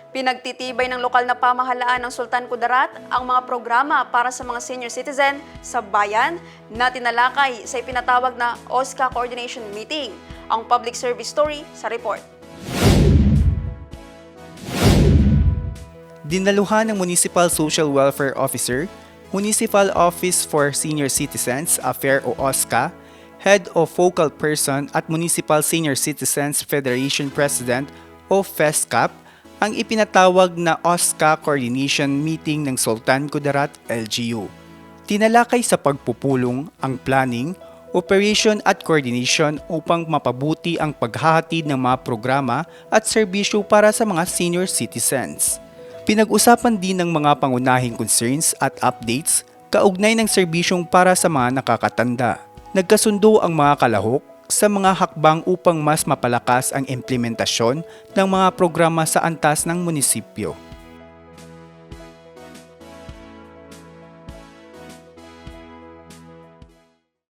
Pinagtitibay ng lokal na pamahalaan ng Sultan Kudarat ang mga programa para sa mga senior citizen sa bayan na tinalakay sa ipinatawag na OSCA Coordination Meeting. Ang public service story sa report. Dinaluhan ng Municipal Social Welfare Officer, Municipal Office for Senior Citizens Affairs o OSCA, Head of Focal Person at Municipal Senior Citizens Federation President o FESCAP ang ipinatawag na OSCA Coordination Meeting ng Sultan Kudarat LGU. Tinalakay sa pagpupulong ang planning, operation at coordination upang mapabuti ang paghahatid ng mga programa at serbisyo para sa mga senior citizens. Pinag-usapan din ng mga pangunahing concerns at updates kaugnay ng serbisyong para sa mga nakakatanda. Nagkasundo ang mga kalahok sa mga hakbang upang mas mapalakas ang implementasyon ng mga programa sa antas ng munisipyo.